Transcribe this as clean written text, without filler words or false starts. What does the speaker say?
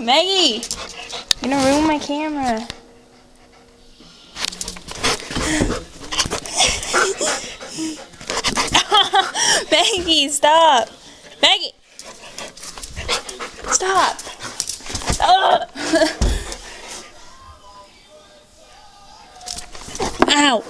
Maggie! You're gonna ruin my camera. Maggie, stop! Maggie! Stop! Ow!